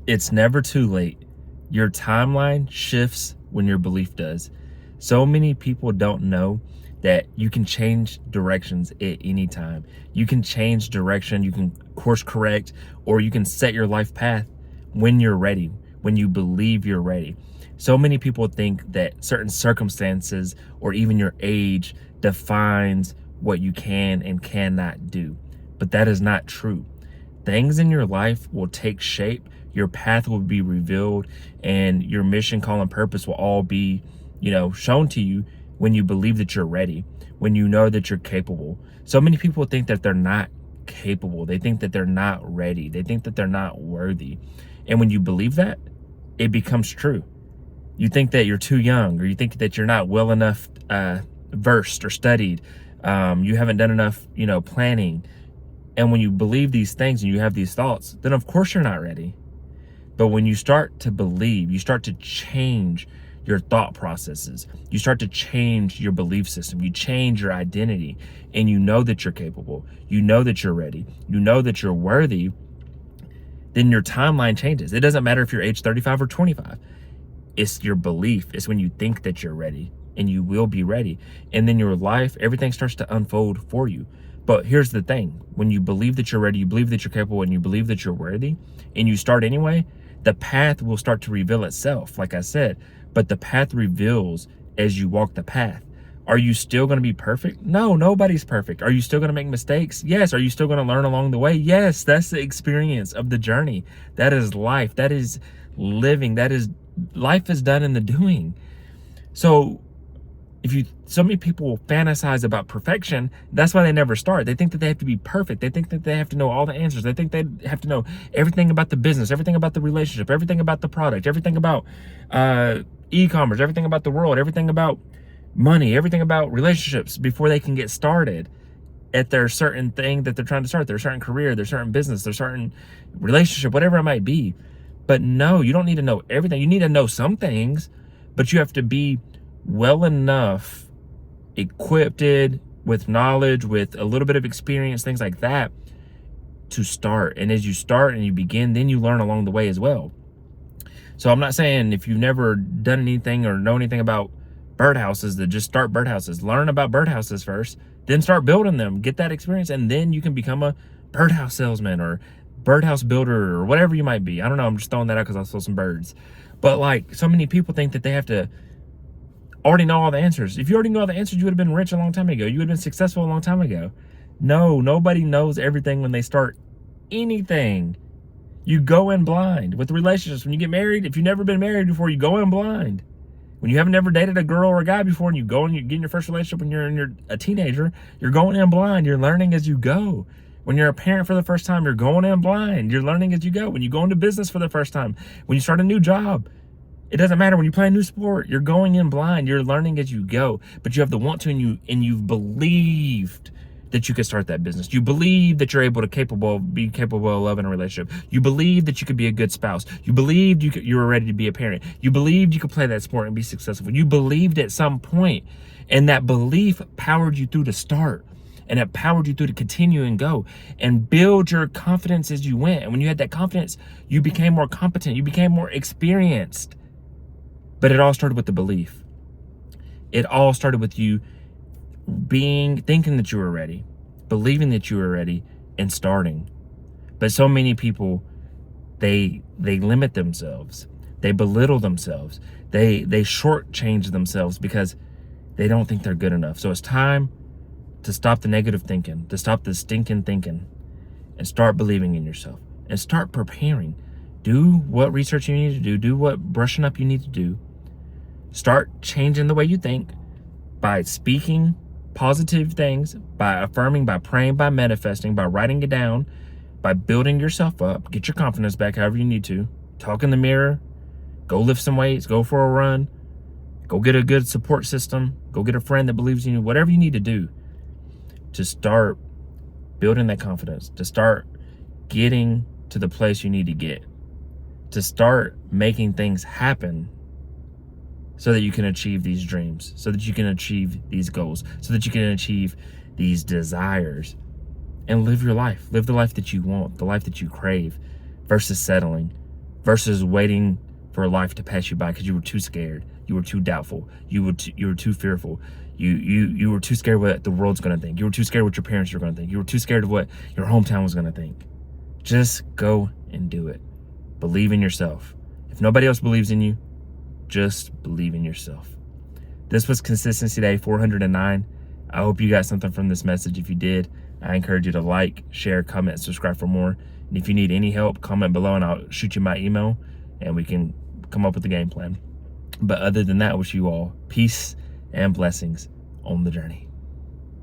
It's never too late. Your timeline shifts when your belief does. So many people don't know that you can change directions at any time. You can change direction, you can course correct, or you can set your life path when you're ready, when you believe you're ready. So many people think that certain circumstances or even your age defines what you can and cannot do, but that is not true. Things in your life will take shape, your path will be revealed, and your mission, call, and purpose will all be, shown to you when you believe that you're ready, when you know that you're capable. So many people think that they're not capable. They think that they're not ready. They think that they're not worthy. And when you believe that, it becomes true. You think that you're too young, or you think that you're not well enough versed or studied. You haven't done enough, planning. And when you believe these things and you have these thoughts, then of course you're not ready. But when you start to believe, you start to change your thought processes. You start to change your belief system. You change your identity, and you know that you're capable. You know that you're ready. You know that you're worthy. Then your timeline changes. It doesn't matter if you're age 35 or 25. It's your belief. It's when you think that you're ready, and you will be ready. And then your life, everything starts to unfold for you. But here's the thing. When you believe that you're ready, you believe that you're capable, and you believe that you're worthy, and you start anyway, the path will start to reveal itself, like I said. But the path reveals as you walk the path. Are you still going to be perfect? No, nobody's perfect. Are you still going to make mistakes? Yes. Are you still going to learn along the way? Yes. That's the experience of the journey. That is life. That is living. Life is done in the doing. So so many people fantasize about perfection. That's why they never start. They think that they have to be perfect. They think that they have to know all the answers. They think they have to know everything about the business, everything about the relationship, everything about the product, everything about e-commerce, everything about the world, everything about money, everything about relationships before they can get started at their certain thing that they're trying to start, their certain career, their certain business, their certain relationship, whatever it might be. But no, you don't need to know everything. You need to know some things, but you have to be well enough equipped with knowledge, with a little bit of experience, things like that, to start. And as you start and you begin, then you learn along the way as well. So I'm not saying if you've never done anything or know anything about birdhouses that just start birdhouses. Learn about birdhouses first, then start building them, get that experience, and then you can become a birdhouse salesman or birdhouse builder or whatever you might be. I don't know, I'm just throwing that out because I saw some birds. But like, so many people think that they have to already know all the answers. If you already know all the answers, you would have been rich a long time ago. You would have been successful a long time ago. No, nobody knows everything when they start anything. You go in blind with relationships. When you get married, if you've never been married before, you go in blind. When you haven't never dated a girl or a guy before, and you go and you get in your first relationship when you're a teenager, you're going in blind. You're learning as you go. When you're a parent for the first time, you're going in blind. You're learning as you go. When you go into business for the first time, when you start a new job, it doesn't matter. When you play a new sport, you're going in blind. You're learning as you go. But you have the want to, and you've believed that you could start that business. You believe that you're able to be capable of loving a relationship. You believe that you could be a good spouse. You believed you were ready to be a parent. You believed you could play that sport and be successful. You believed at some point, and that belief powered you through to start, and it powered you through to continue and go and build your confidence as you went. And when you had that confidence, you became more competent. You became more experienced. But it all started with the belief. It all started with you thinking that you were ready, believing that you were ready, and starting. But so many people, they limit themselves. They belittle themselves. They shortchange themselves because they don't think they're good enough. So it's time to stop the negative thinking, to stop the stinking thinking, and start believing in yourself and start preparing. Do what research you need to do. Do what brushing up you need to do. Start changing the way you think by speaking positive things, by affirming, by praying, by manifesting, by writing it down, by building yourself up. Get your confidence back however you need to. Talk in the mirror. Go lift some weights. Go for a run. Go get a good support system. Go get a friend that believes in you. Whatever you need to do to start building that confidence, to start getting to the place you need to get, to start making things happen so that you can achieve these dreams, so that you can achieve these goals, so that you can achieve these desires and live your life. Live the life that you want, the life that you crave, versus settling versus waiting for life to pass you by because you were too scared, you were too doubtful, you were too fearful, you were too scared what the world's gonna think, you were too scared what your parents were gonna think, you were too scared of what your hometown was gonna think. Just go and do it. Believe in yourself. If nobody else believes in you, just believe in yourself. This was Consistency Day 409. I hope you got something from this message. If you did, I encourage you to like, share, comment, subscribe for more. And if you need any help, comment below and I'll shoot you my email and we can come up with a game plan. But other than that, I wish you all peace and blessings on the journey.